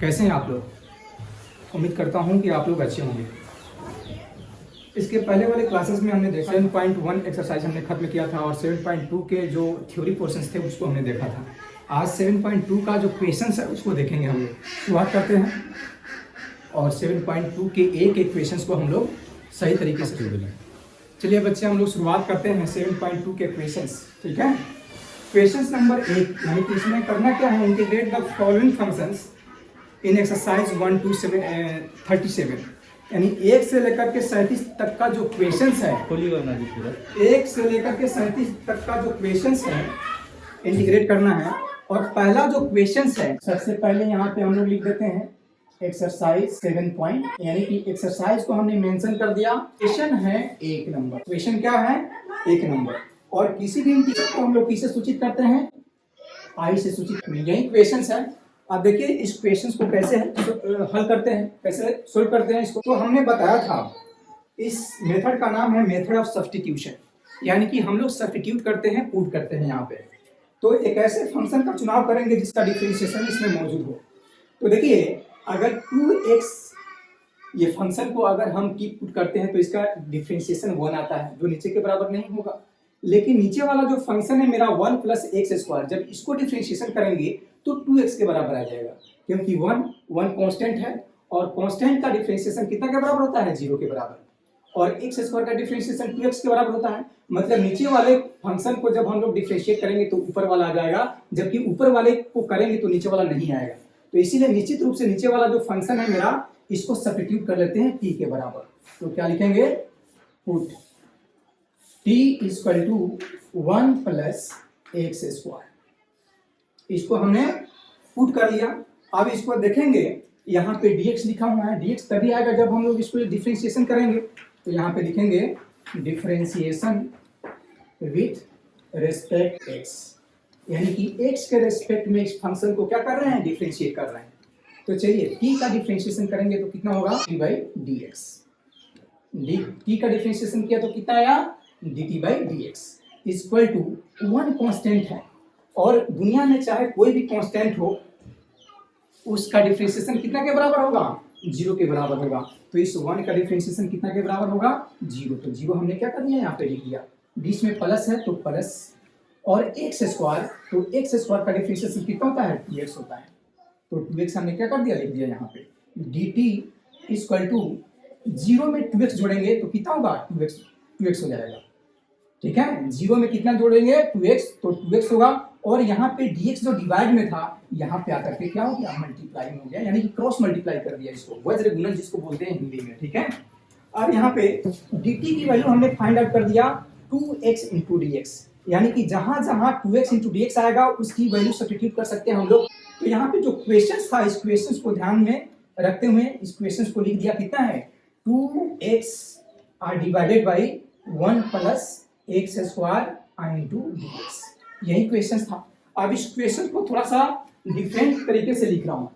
कैसे हैं आप लोग? उम्मीद करता हूं कि आप लोग अच्छे होंगे। इसके पहले वाले क्लासेस में हमने देखा 7.1 एक्सरसाइज हमने खत्म किया था और 7.2 के जो थ्योरी पोर्शंस थे उसको हमने देखा था। आज 7.2 का जो क्वेश्चंस है उसको देखेंगे हम लोग। शुरुआत करते हैं और 7.2 के एक एक क्वेश्चंस को हम लोग सही तरीके से चलिए बच्चे हम लोग शुरुआत करते हैं 7.2 के क्वेश्चंस। ठीक है, क्वेश्चंस नंबर 1 यानी कि इसमें करना क्या है, integrate the following functions in exercise 1 to 37 यानी 1 से लेकर के 37 तक का जो क्वेश्चंस है, 1 से लेकर के 37 तक का जो क्वेश्चंस है इंटीग्रेट करना है। और पहला जो क्वेश्चंस है सबसे पहले यहाँ पे हम लोग लिख देते हैं एक्सरसाइज 7 पॉइंट, यानी कि एक्सरसाइज को हमने मेंशन कर दिया। क्वेश्चन है 1 नंबर, क्वेश्चन क्या है 1 नंबर। और किसी भी इंटीग्रल को हम लोग किसे सूचित करते हैं, आई से सूचित। यही क्वेश्चंस है। अब देखिए इस क्वेश्चंस को कैसे हल करते हैं, कैसे सोल्व करते हैं इसको। तो हमने बताया था इस मेथड का नाम है मेथड ऑफ सब्स्टिट्यूशन, यानी कि हम लोग सब्स्टिट्यूट करते हैं, पुट करते हैं यहाँ पे। तो एक ऐसे फंक्शन का चुनाव करेंगे जिसका डिफरेंशिएशन इसमें मौजूद हो। तो देखिए अगर 2x ये फंक्शन को अगर हम की पुट करते हैं तो इसका डिफरेंशिएशन 1 आता है, जो नीचे के बराबर नहीं होगा। लेकिन नीचे वाला जो फंक्शन है मेरा 1 + x², जब इसको डिफरेंशिएशन करेंगे तो 2x के बराबर आ जाएगा, क्योंकि 1 कांस्टेंट है और कांस्टेंट का डिफरेंशिएशन कितना के बराबर होता है, 0 के बराबर। और x² का डिफरेंशिएशन 2x के बराबर होता है। मतलब नीचे वाले फंक्शन को जब हम लोग डिफरेंशिएट करेंगे तो ऊपर वाला आ जाएगा, जबकि ऊपर वाले को करेंगे तो नीचे वाला नहीं आएगा। तो इसीलिए निश्चित रूप से नीचे वाला जो फंक्शन है मेरा, इसको सब्स्टिट्यूट कर लेते हैं t के बराबर। तो क्या लिखेंगे, पुट t = 1 + x²। इसको हमने पुट कर लिया। अब इसको देखेंगे यहाँ पे dx लिखा हुआ है, dx तभी आएगा जब हम लोग इसको डिफरेंशिएशन करेंगे। तो यहाँ पे लिखेंगे डिफरेंशिएशन विथ रेस्पेक्ट x, यानी कि x के रेस्पेक्ट में इस फंक्शन को क्या कर रहे हैं, डिफरेंशिएट कर रहे हैं। तो चलिए t का डिफरेंशिएशन करेंगे तो कितना होगा, d/dx। t का डिफरेंशिएशन किया तो कितना आया, dt/dx = 1 कांस्टेंट है। और दुनिया में चाहे कोई भी कांस्टेंट हो उसका डिफरेंशिएशन कितना के बराबर होगा, 0 के बराबर होगा। तो इस 1 का डिफरेंशिएशन कितना के बराबर होगा, 0। तो 0 हमने क्या कर दिया, यहाँ पे लिख दिया। बीच में प्लस है तो प्लस, और x², तो x² का डिफरेंशिएशन कितना होता है, 2x होता है। तो 2x हमने क्या कर दिया, लिख दिया यहाँ पे। dt = 0 में 2x जोड़ेंगे तो कितना होगा, 2x हो जाएगा। ठीक है, 0 में कितना जोड़ेंगे, 2x, तो 2x होगा। और यहाँ पे dx जो डिवाइड में था यहाँ पे आकर के क्या हो गया, मल्टीप्लाई हो गया, यानी कि क्रॉस मल्टीप्लाई कर दिया इसको, वज्र गुणन जिसको बोलते हैं हिंदी में। ठीक है, अब यहाँ पे dt की वैल्यू हमने फाइंड आउट कर दिया 2x × dx, यानी कि जहां जहां 2x × dx आएगा उसकी वैल्यू सब्स्टिट्यूट कर सकते हैं हम लोग। तो यहाँ पे जो क्वेश्चन था इस क्वेश्चन को ध्यान में रखते हुए इस क्वेश्चन को लिख दिया, कितना है, 2x / 1 + x² × dx। यही क्वेश्चन था। अब इस क्वेश्चन को थोड़ा सा डिफरेंट तरीके से लिख रहा हूं।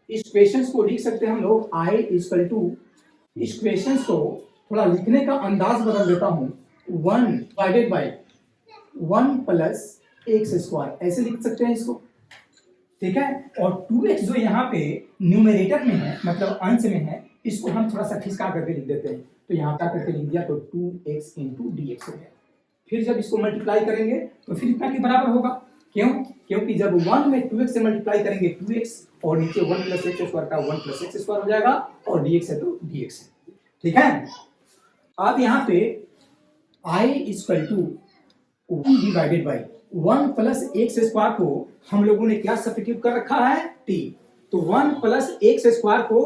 इस क्वेश्चन को लिख सकते हैं हम लोग I = इस क्वेश्चन को थोड़ा लिखने का अंदाज बदल देता हूं, 1/1 + x², ऐसे लिख सकते हैं इसको। ठीक है, और 2x जो यहाँ पे न्यूमरेटर में है, मतलब अंश में है, इसको हम थोड़ा सा खिसका करके लिख देते हैं। तो यहाँ पे करके लिख दिया तो 2x × dx हो गया। फिर जब इसको मल्टीप्लाई करेंगे तो फिर इतना के बराबर होगा। क्यों, क्योंकि जब 1 में 2x से मल्टीप्लाई करेंगे 2x, और नीचे 1 + x² का 1 + x² हो जाएगा, और dx है तो dx है। ठीक है, अब यहाँ पे I = 1/1 + x² को हम लोगों ने क्या सब्स्टिट्यूट कर रखा है, t। तो 1 + x² को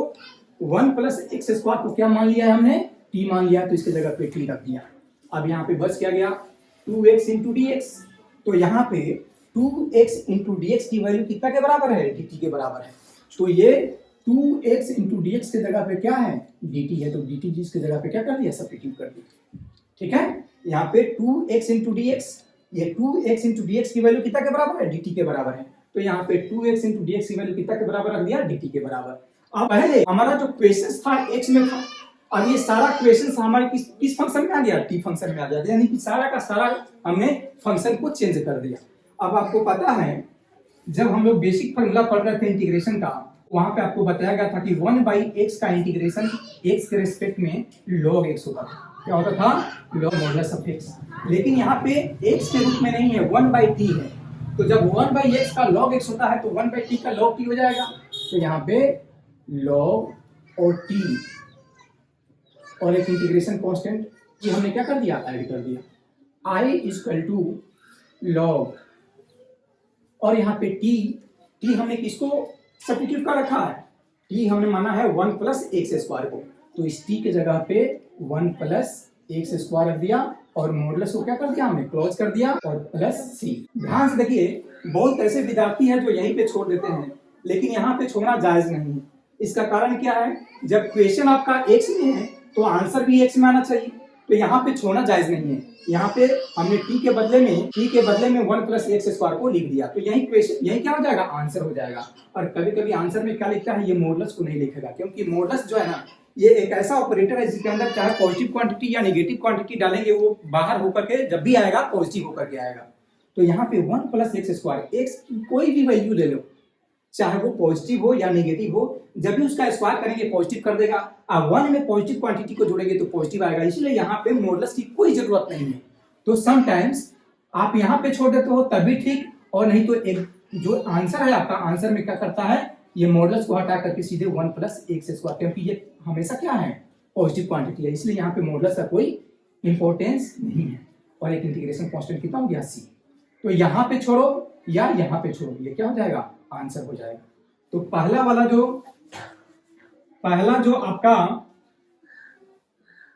1 + x² को क्या मान लिया है हमने, t मान लिया, तो इसके जगह पे t रख दिया। अब यहाँ पे बच क्या गया, 2x × dx। तो यहाँ पे 2x × dx की वैल्यू कितना के बराबर है, dt के बराबर है। तो ये 2x × dx के जगह पे क्या है, dt है, तो dt जिसके जगह पे क्या कर दिया, सब्स्टिट्यूट कर दिया। ठीक है, यहाँ पे 2x × dx, ये 2x × dx की वैल्यू कितना के बराबर है, dt के बराबर है। तो यहाँ पे 2x × dx की वैल्यू कितना के बराबर रख दिया, dt के बराबर। अब पहले हमारा जो क्वेश्चन था x में था, अब ये सारा क्वेश्चन हमारे किस फंक्शन में आ गया, t फंक्शन में आ गया, यानी कि सारा का सारा हमने फंक्शन को चेंज कर दिया। अब आपको पता है जब हम लोग बेसिक फार्मूला पढ़ रहे थे इंटीग्रेशन का, वहां पे आपको बताया गया था कि 1/x का इंटीग्रेशन x के रेस्पेक्ट में log x होता था। क्या होता था? log modulus of x। लेकिन यहाँ पे x के रूप में नहीं है, 1/t है। तो जब 1/x का log x होता है तो 1/t का log t हो जाएगा। तो यहाँ पे log और t और एक इंटीग्रेशन कांस्टेंट ये हमने क्या कर दिया? ऐड कर दिया। i इक्वल टू log और यहाँ पे t हमने किसको सब्स्टिट्यूट कर रखा है? t हमने माना है 1 प्लस एक्स स्क्वायर को। तो इस t के जगह पे 1 प्लस एक्स स्क्वायर रख दिया और मॉडुलस को क्या कर दिया? हमने क्लोज कर दिया और प्लस c। ध्यान से देखिए, बहुत ऐसे विद्यार्थी हैं जो यहीं पे छोड़ देते हैं, लेकिन यहाँ पे छोड़ना जायज नहीं है। इसका कारण क्या है? जब क्वेश्चन आपका x में है तो आंसर भी x में आना चाहिए। तो यहाँ पे छोड़ना जायज नहीं है। यहाँ पे हमने t के बदले में 1 प्लस एक्स स्क्वायर को लिख दिया। तो यही क्वेश्चन, यही क्या हो जाएगा? आंसर हो जाएगा। और कभी कभी आंसर में क्या लिखता है? ये मॉडुलस को नहीं लिखेगा, क्योंकि मॉडुलस जो है ना, ये एक ऐसा ऑपरेटर है जिसके अंदर चाहे पॉजिटिव क्वांटिटी या नेगेटिव क्वांटिटी डालेंगे, वो बाहर होकर के जब भी आएगा पॉजिटिव होकर के आएगा। तो यहाँ पे 1 प्लस एक्स स्क्वायर, एक्स की कोई भी वैल्यू ले लो, चाहे वो पॉजिटिव हो या नेगेटिव हो, जब भी उसका स्क्वायर करेंगे पॉजिटिव कर देगा। अब 1 में पॉजिटिव क्वांटिटी को जोड़ेंगे तो पॉजिटिव आएगा, इसलिए यहाँ पे मॉडुलस की कोई जरूरत नहीं है। तो समटाइम्स आप यहाँ पे छोड़ देते हो तब भी ठीक, और नहीं तो एक जो आंसर है आपका, आंसर में क्या करता है? ये मॉडुलस को हटा करके सीधे 1 प्लस एक्स स्क्वायर, क्योंकि ये हमेशा क्या है? पॉजिटिव क्वांटिटी है, इसलिए यहाँ पे मॉडुलस का कोई इंपॉर्टेंस नहीं है। और एक इंटीग्रेशन कांस्टेंट कितना हो गया? c। तो यहाँ पे छोड़ो या यहाँ पे छोड़ो, ये क्या हो जाएगा? आंसर हो जाएगा। तो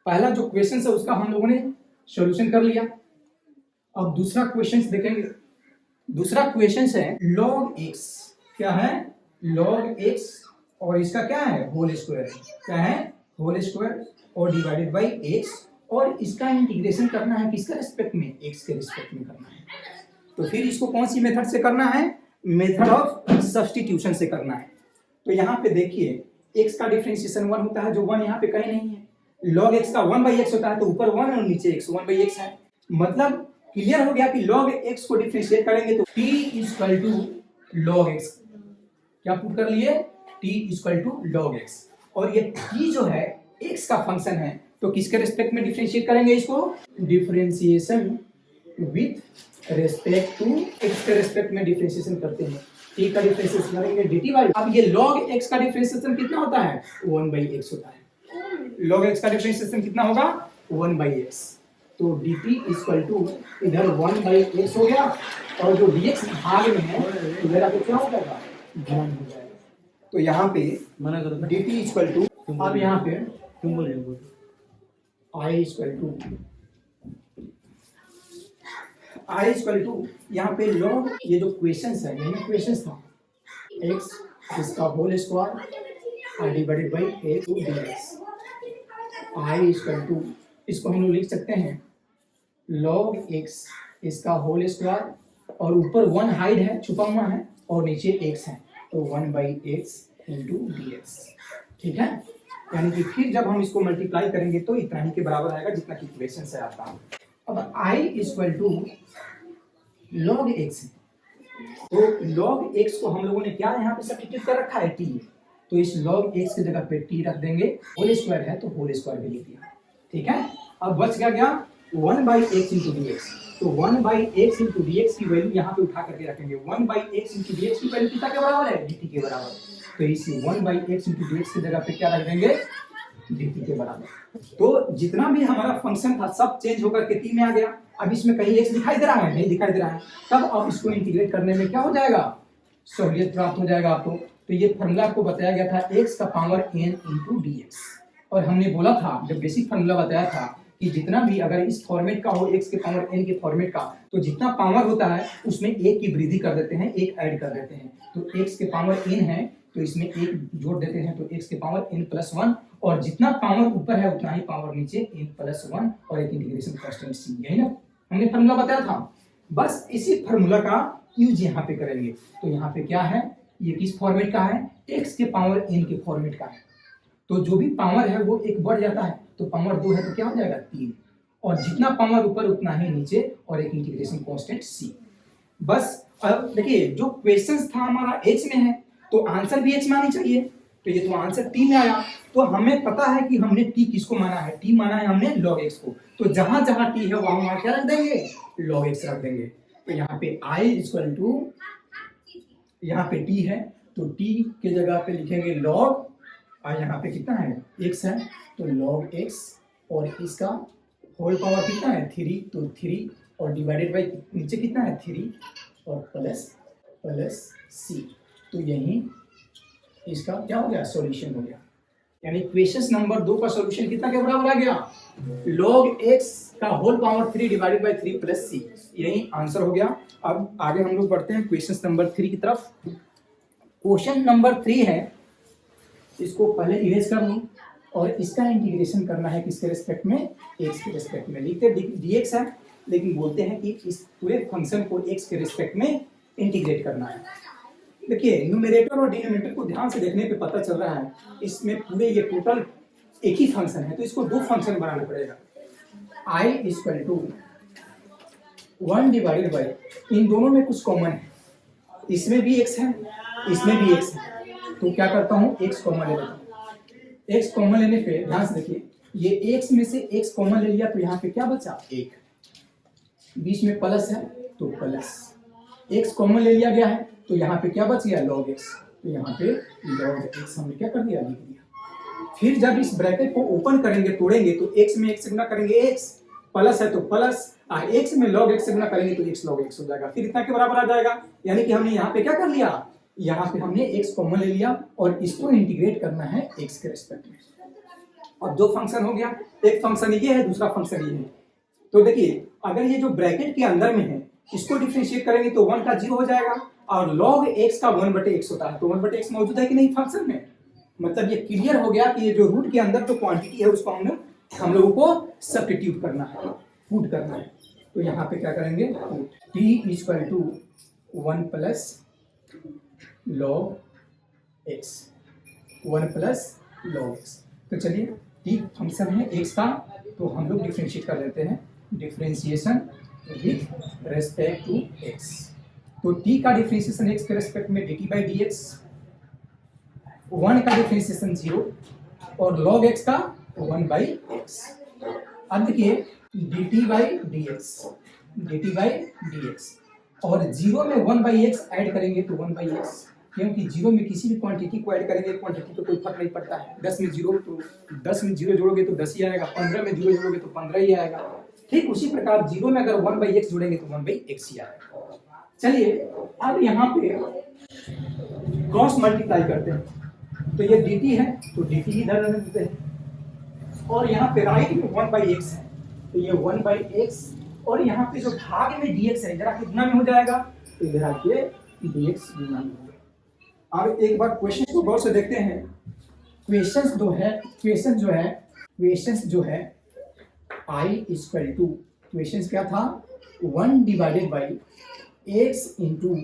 पहला जो क्वेश्चन है उसका हम लोगों ने सॉल्यूशन कर लिया। अब दूसरा क्वेश्चन देखेंगे। दूसरा क्वेश्चन है log x। क्या है? log x और इसका क्या है? Whole square. क्या है? होल स्क्वायर और डिवाइडेड बाई x, और इसका इंटीग्रेशन करना है किसके रिस्पेक्ट में? x के रिस्पेक्ट में करना है। तो फिर इसको कौन सी मेथड से करना है? मेथड ऑफ सब्स्टिट्यूशन से करना है। तो यहाँ पे देखिए, x का डिफरेंशिएशन 1 होता है, जो 1 यहाँ पे कहीं नहीं है। log x का 1/x होता है, तो ऊपर 1 और नीचे x, 1/x है। मतलब क्लियर हो गया कि log x को डिफरेंशिएट करेंगे तो t equal to log x। क्या पुट कर लिए? t equal to log x। और ये t जो है x का फंक्शन है, तो किसके रिस्पेक्ट में डिफरेंशिएट करेंगे इसको? Differentiation with respect to x के रिस्पेक्ट में डिफरेंशिएशन करते हैं। t का डिफरेंशिएशन करेंगे dt बाई। अब ये log x का डिफरेंशिएशन कितना होता है? 1/x होता है। log x का डिफरेंशिएशन कितना होगा? 1/x। तो dt इक्वल टू इधर 1/x हो गया, और जो dx भाग में है इधर आके क्या हो जाएगा? 1 हो जाएगा। तो यहाँ पे dt इक्वल टू, अब यहाँ पे i इक्वल टू यहाँ पे log, ये जो क्वेश्चन है, यही क्वेश्चन था, x इसका whole square divided by a to dx। i equal to, इसको हम लोग लिख सकते हैं log x इसका होल स्क्वायर, और ऊपर 1 हाइड है, छुपा हुआ है, और नीचे x है, तो 1/x इंटू dx। ठीक है, यानी कि फिर जब हम इसको मल्टीप्लाई करेंगे तो इतना ही के बराबर आएगा जितना कि इक्वेशन से आता है। अब i equal to log x, तो log x को हम लोगों ने क्या यहाँ पे सब्स्टिट्यूट कर रखा है? t। तो इस log x की जगह पे t रख देंगे, होल स्क्वायर है तो होल स्क्वायर भी लिख दिया। ठीक है, अब बच गया 1/x इंटू dx। तो 1/x इंटू dx की वैल्यू यहाँ पे उठा करके रखेंगे। 1/x इंटू dx की वैल्यू कितना के बराबर है? dt के बराबर। तो इस 1/x इंटू dx की जगह पे क्या रख देंगे? dt के बराबर। तो जितना भी हमारा फंक्शन था सब चेंज होकर के t में आ गया। अब इसमें कहीं x दिखाई दे रहा है? नहीं दिखाई दे रहा है। तब अब इसको इंटीग्रेट करने में क्या हो जाएगा? सहूलियत प्राप्त हो जाएगा आपको। तो ये फॉर्मूला आपको बताया गया था x का पावर n इंटू dx, और हमने बोला था जब बेसिक फॉर्मूला बताया था कि जितना भी अगर इस फॉर्मेट का हो, x के पावर n के फॉर्मेट का, तो जितना पावर होता है उसमें एक की वृद्धि कर देते हैं, एक ऐड कर देते हैं। तो x के पावर n है तो इसमें एक जोड़ देते हैं, तो x के पावर n प्लस 1, और जितना पावर ऊपर है उतना ही पावर नीचे n प्लस 1, और एक इंटीग्रेशन कांस्टेंट c। यही ना हमने फॉर्मूला बताया था। बस इसी फॉर्मूला का यूज यहाँ पे करेंगे। तो यहाँ पे क्या है? ये किस फॉर्मेट का है? x के पावर n के फॉर्मेट का है। तो जो भी पावर है वो एक बढ़ जाता है, तो पावर 2 है तो क्या हो जाएगा? 3, और जितना पावर ऊपर उतना ही नीचे, और एक इंटीग्रेशन कांस्टेंट c। बस अब देखिए, जो क्वेश्चन था हमारा h में है, तो आंसर भी x में आनी चाहिए, तो ये तो आंसर t में आया। तो हमें पता है कि हमने t किसको माना है, t माना है हमने log x को, तो जहां जहां t है वहां क्या रख देंगे, log x रख देंगे। तो यहाँ पे I इक्वल टू, यहाँ पे t है तो t के जगह पे लिखेंगे log, और यहाँ पे कितना है x है तो log x, और इसका होल पावर कितना है 3, तो 3 और डिवाइडेड बाई नीचे कितना है 3 और प्लस c, तो यही इसका क्या हो गया सॉल्यूशन हो गया। यानी क्वेश्चन नंबर 2 का सॉल्यूशन कितना के बराबर आ गया, log x का whole power 3 divided by 3 plus c, यही आंसर हो गया। अब आगे हम लोग बढ़ते हैं क्वेश्चन नंबर 3 की तरफ। क्वेश्चन नंबर 3 है, इसको पहले इरेज कर लूं और इसका इंटीग्रेशन करना है किसके रिस्पेक्ट में, x के रिस्पेक्ट में। लिखते dx है लेकिन बोलते हैं कि इस पूरे फंक्शन को x के रिस्पेक्ट में इंटीग्रेट करना है। देखिए न्यूमरेटर और डिनोमिनेटर को ध्यान से देखने पे पता चल रहा है इसमें पूरे ये टोटल एक ही फंक्शन है, तो इसको दो फंक्शन बनाना पड़ेगा। I equal to 1 divided by, इन दोनों में कुछ कॉमन है, इसमें भी x है इसमें भी x है, तो क्या करता हूँ x कॉमन ले लेता हूँ। x कॉमन लेने पे ध्यान से देखिए, ये x में से x कॉमन ले लिया तो यहाँ पे क्या बचा 1, बीच में प्लस है तो प्लस, x कॉमन ले लिया गया है तो यहाँ पे क्या बच गया log x, तो यहाँ पे log x हमने क्या कर दिया लिख दिया। फिर जब इस ब्रैकेट को ओपन करेंगे तोड़ेंगे तो x में x से गुना करेंगे x, प्लस है तो प्लस, x में log x से गुना करेंगे तो x log x हो जाएगा, फिर इतना के बराबर आ जाएगा। यानी कि हमने यहाँ पे क्या कर लिया, यहाँ पे हमने x कॉमन ले लिया और इसको इंटीग्रेट करना है x के रिस्पेक्ट में। अब दो फंक्शन हो गया, एक फंक्शन ये है दूसरा फंक्शन ये है। तो देखिए अगर ये जो ब्रैकेट के अंदर में है इसको डिफरेंशिएट करेंगे तो 1 का 0 हो जाएगा, और log x का 1/x होता है, तो 1/x मौजूद है कि नहीं फंक्शन में, मतलब ये क्लियर हो गया कि ये जो रूट के अंदर जो क्वांटिटी है उसको हम लोगों को सब्स्टिट्यूट करना है, पुट करना है। तो यहाँ पे क्या करेंगे, t equal to 1 plus log x, 1 plus log x। तो चलिए t फंक्शन है x का, तो हम लोग डिफरेंशिएट कर लेते हैं, differentiation with respect to x। तो t का डिफरेंशिएशन x के रेस्पेक्ट में dt बाई dx, 1 का डिफरेंशिएशन 0 और log x का 1 बाई x। अब देखिए dt बाई dx और 0 में 1 बाई x ऐड करेंगे तो 1 बाई x, क्योंकि 0 में किसी भी क्वांटिटी को ऐड करेंगे क्वांटिटी पे कोई फर्क नहीं पड़ता है। 10 में 0 तो 10 में 0 जोड़ोगे तो 10 ही आएगा, 15 में 0 जोड़ोगे तो 15 ही आएगा। ठीक उसी प्रकार 0 में अगर 1 बाई x जोड़ेंगे तो 1 बाई x ही आएगा। चलिए अब यहाँ पे क्रॉस मल्टीप्लाई करते हैं, तो ये dt है तो dt इधर रख देते हैं, और यहाँ पे राइट में 1 बाई x है तो ये 1 बाई x, और यहाँ पे जो भाग में dx है इधर आके गुना में हो जाएगा, तो इधर आके dx गुना में होगा। अब एक बार क्वेश्चन को गौर से देखते हैं। क्वेश्चन जो है I इक्वल टू, क्वेश्चन क्या था 1 divided by x into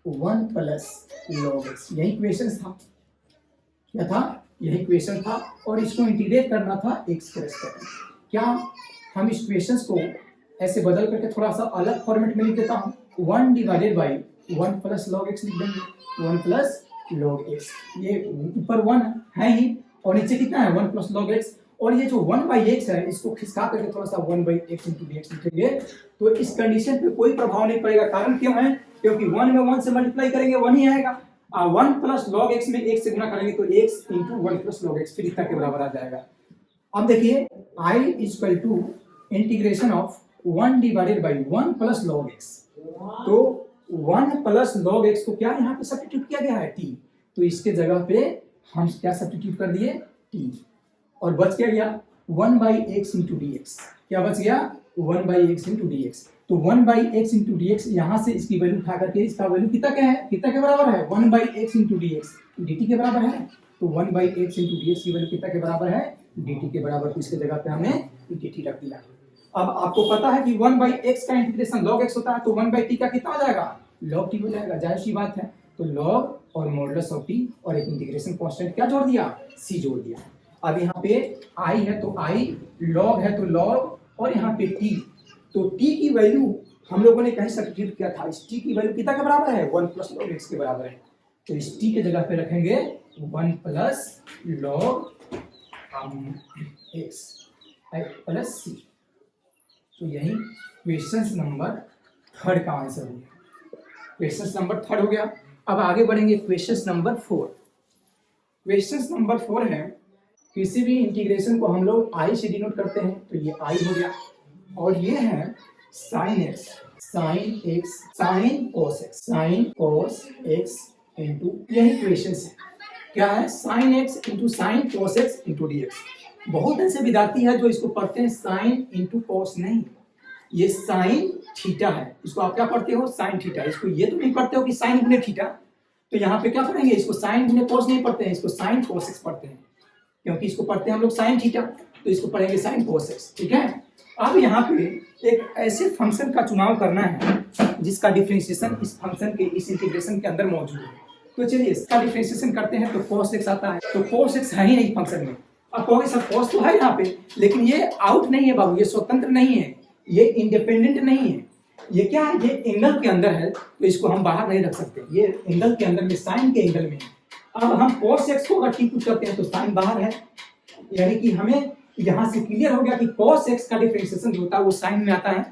1 plus log x, यही क्वेश्चन था, क्या था यही क्वेश्चन था, और इसको इंटीग्रेट करना था x के रेस्पेक्ट में। क्या हम इस क्वेश्चन को ऐसे बदल करके थोड़ा सा अलग फॉर्मेट में लिख देता हूँ, 1 divided by 1 plus log x लिख देंगे, 1 प्लस log x, ये ऊपर 1 है ही और नीचे कितना है 1 प्लस log x, और ये जो 1 बाई x है इसको खिसका करके थोड़ा सा 1 बाई x इंटू dx लिखेंगे, तो इस कंडीशन पे कोई प्रभाव नहीं पड़ेगा। कारण क्यों है, क्योंकि 1 में 1 से मल्टीप्लाई करेंगे 1 ही आएगा, और 1 प्लस log x में x से गुना करेंगे तो x into 1 plus log x, फिर इतना के बराबर आ जाएगा। अब देखिए I equal to integration of 1 divided by 1 plus log x, तो 1 प्लस log x को क्या यहाँ पे सब्स्टिट्यूट किया गया है t, तो इसके जगह पे हम क्या सब्स्टिट्यूट कर दिए t, और बच क्या गया 1 बाई x इंटू dx, क्या बच गया 1 बाई x इंटू dx, तो 1 बाई x इंटू dx, यहाँ से इसकी वैल्यू उठा करके इसका वैल्यू कितना क्या है, कितना के बराबर है 1 by x into dx, dt के बराबर है, तो 1 बाई x इंटू dx की वैल्यू कितना के बराबर है dt के बराबर, तो इसके जगह पे हमने dt रख दिया। अब आपको पता है कि 1 बाई x का इंटीग्रेशन log x होता है, तो 1 बाई t का कितना हो जाएगा log t हो जाएगा, जाहिर सी बात है। तो log और मॉडुलस ऑफ t और एक इंटीग्रेशन कांस्टेंट क्या जोड़ दिया, c जोड़ दिया। अब यहाँ पे i है तो i, log है तो log, और यहाँ पे t, तो t की वैल्यू हम लोगों ने कहीं सब्स्टिट्यूट किया था, इस t की वैल्यू कितना के बराबर है 1 प्लस log x के बराबर है, तो इस टी के जगह पे रखेंगे 1 प्लस लॉग एक्स प्लस सी। तो यही क्वेश्चन नंबर 3 का आंसर हो गया। क्वेश्चन नंबर 3 हो गया। अब आगे बढ़ेंगे क्वेश्चन नंबर 4। क्वेश्चन नंबर 4 है, किसी भी इंटीग्रेशन को हम लोग आई से डिनोट करते हैं, तो ये आई हो गया। और ये है sine x sine cos x into, यही क्वेश्चन है। क्या है? Sine x into sine cos x into D x. बहुत ऐसे विद्यार्थी है जो इसको पढ़ते हैं साइन इंटू कोस, नहीं, ये साइन थीटा है। इसको आप क्या पढ़ते हो? Sine theta. इसको ये तो नहीं पढ़ते हो कि साइन गुने थीटा। तो यहाँ पे क्या पढ़ेंगे? इसको साइन गुने कोस नहीं पढ़ते हैं, इसको साइन कोस एक्स पढ़ते हैं, क्योंकि इसको पढ़ते हैं हम लोग साइन थीटा, तो इसको पढ़ेंगे साइन कोस एक्स। ठीक है। अब यहाँ पे एक ऐसे फंक्शन का चुनाव करना है जिसका डिफरेंशिएशन इस फंक्शन के इस इंटीग्रेशन के अंदर मौजूद है। तो चलिए इसका डिफरेंशिएशन करते हैं। तो cos x आता है, तो cos x है ही नहीं फंक्शन में। अब कहोगे सर cos तो है यहाँ पे, लेकिन ये आउट नहीं है बाबू, ये स्वतंत्र नहीं है, ये इंडिपेंडेंट नहीं है। ये क्या है? ये एंगल के अंदर है, तो इसको हम बाहर नहीं रख सकते। ये एंगल के अंदर में, साइन के एंगल में है। अब हम cos x को अगर टी पुट करते हैं तो साइन बाहर है, यानी कि हमें यहाँ से क्लियर हो गया कि cos x का डिफरेंशिएशन जो होता है वो साइन में आता है।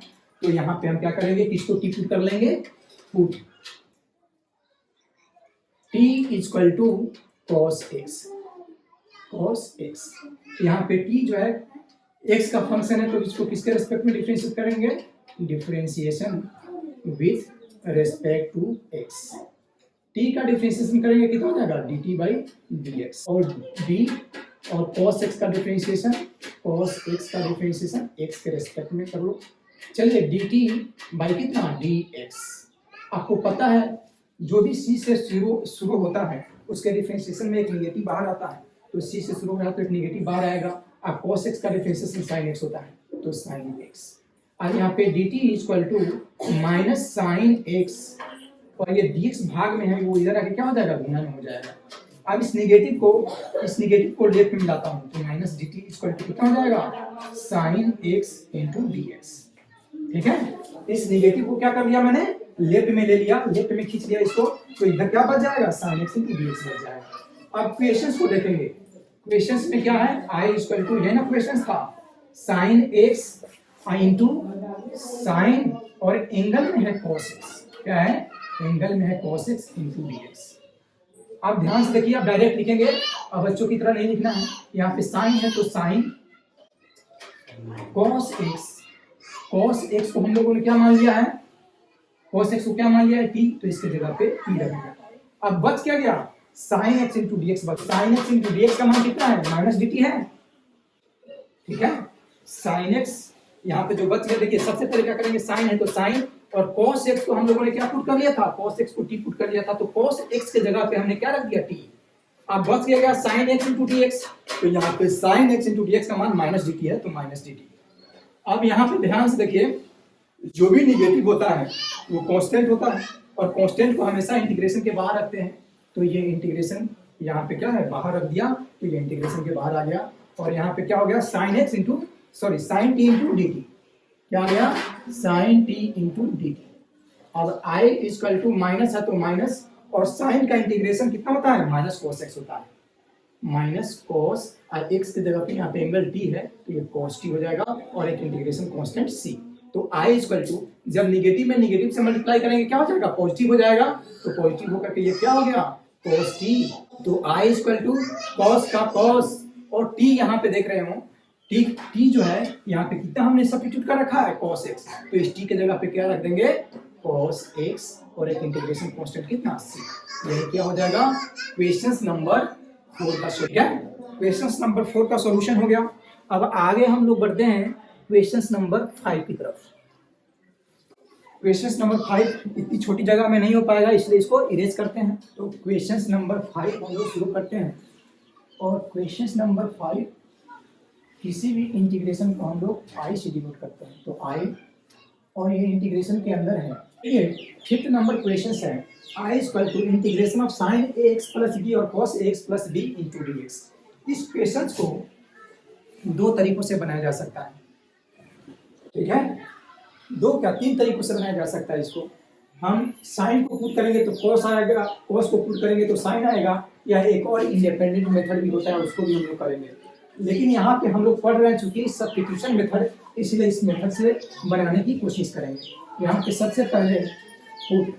तो यहाँ पे हम क्या करेंगे कि इसको टी पुट कर लेंगे, put t equal to cos x। यहाँ पे t जो है x का फंक्शन है, तो इसको किसके रेस्पेक्ट में डिफरेंशिएट करेंगे? Differentiation with respect to x। t का डिफरेंशिएशन करेंगे कितना हो जाएगा? dt by dx। और d और cos x का डिफरेंशिएशन x के रेस्पेक्ट में कर लो। चलिए dt बाई कितना? dx। आपको पता है जो भी c से शुरू होता है उसके डिफरेंशिएशन में एक नेगेटिव बाहर आता है, तो c से शुरू हो रहा है तो एक नेगेटिव बाहर आएगा। अब cos x का डिफरेंशिएशन sin x होता है, तो sin x। अब यहाँ पे dt equal to minus sine x, और ये dx भाग में है, वो इधर आके क्या हो जाएगा? गुणा में हो जाएगा। अब इस नेगेटिव को लेफ्ट में मिलाता हूँ, तो माइनस dt इक्वल टू कितना हो जाएगा? Sine x into dx। ठीक है। इस नेगेटिव को क्या कर लिया मैंने? लेफ्ट में ले लिया, लेफ्ट में खींच लिया इसको, तो इधर क्या बच जाएगा? साइन एक्स इंटू dx बच जाएगा। अब क्वेश्चंस को देखेंगे। क्वेश्चंस में क्या है? i इक्वल टू, ये ना क्वेश्चंस था, साइन एक्स इंटू साइन, और एंगल में है cos x। क्या है? एंगल में है cos x इंटू dx। आप ध्यान से देखिए, आप डायरेक्ट लिखेंगे, अब बच्चों की तरह नहीं लिखना है। यहाँ पे साइन है तो साइन cos x को हम लोगों ने क्या मान लिया है? cos x को क्या मान लिया है? t, तो इसके जगह पे t रखेंगे। अब बच क्या गया? sin x into D x. sin x into D x का मान कितना है? माइनस dt है। ठीक है। sin x यहाँ पे जो बच गया, देखिए सबसे पहले क्या करेंगे? sin है तो sin, और cos x को हम लोगों ने क्या पुट कर लिया था? cos x को t पुट कर लिया था, तो cos x के जगह पे हमने क्या रख दिया? t। अब बच गया sin x इंटू dx, तो यहाँ पे sin x इंटू dx का मान माइनस dt है, तो माइनस dt। अब यहाँ पे ध्यान से देखिए, जो भी निगेटिव होता है वो कांस्टेंट होता है, और कांस्टेंट को हमेशा इंटीग्रेशन के बाहर रखते हैं। तो ये इंटीग्रेशन यहाँ पे क्या है? बाहर रख दिया, तो ये इंटीग्रेशन के बाहर आ गया। और यहाँ पे क्या हो गया? sin x into sin t into dt। क्या आ गया? sin t into dt। अब i इक्वल टू माइनस है तो माइनस, और साइन का इंटीग्रेशन कितना होता है? माइनस cos x होता है। माइनस cos, और x की जगह पे यहाँ पे एंगल t है, तो ये cos t हो जाएगा, और एक इंटीग्रेशन कांस्टेंट c। तो i इक्वल टू, जब निगेटिव में निगेटिव से मल्टीप्लाई करेंगे क्या हो जाएगा? पॉजिटिव हो जाएगा। तो पॉजिटिव होकर के ये क्या हो गया? cos t। तो i इक्वल टू cos का cos, और t यहाँ पे देख रहे हो, t जो है यहाँ पे कितना हमने सब्स्टिट्यूट कर रखा है? cos x। तो इस t के जगह पे क्या रख देंगे? cos x, और एक इंटीग्रेशन कांस्टेंट कितना? c। यही क्या हो जाएगा? क्वेश्चन नंबर 4 का सॉल्यूशन। क्वेश्चन नंबर 4 का सॉल्यूशन हो गया। अब आगे हम लोग बढ़ते हैं क्वेश्चन नंबर 5 की तरफ। क्वेश्चन नंबर 5 इतनी छोटी जगह में नहीं हो पाएगा, इसलिए इसको इरेज करते हैं। तो क्वेश्चन नंबर 5 हम लोग शुरू करते हैं। और क्वेश्चन नंबर 5, किसी भी इंटीग्रेशन को हम लोग आई से डिनोट करते हैं, तो आई, और ये इंटीग्रेशन के अंदर है। ये 5th नंबर क्वेश्चन है, I equal to integration of sine A x plus B और cos A x plus B into D X. इस क्वेश्चन को 2 तरीकों से बनाया जा सकता है। ठीक है, 2 क्या 3 तरीकों से बनाया जा सकता है इसको। हम साइन को पुट करेंगे तो कॉस आएगा, कॉस को पुट करेंगे तो साइन आएगा। यह एक और इंडिपेंडेंट मेथड भी होता है, उसको भी हम लोग करेंगे। लेकिन यहाँ पे हम लोग पढ़ रहे हैं चूंकि सब्स्टिट्यूशन मेथड, इसलिए इस मेथड से बनाने की कोशिश करेंगे। यहाँ पे सबसे पहले पुट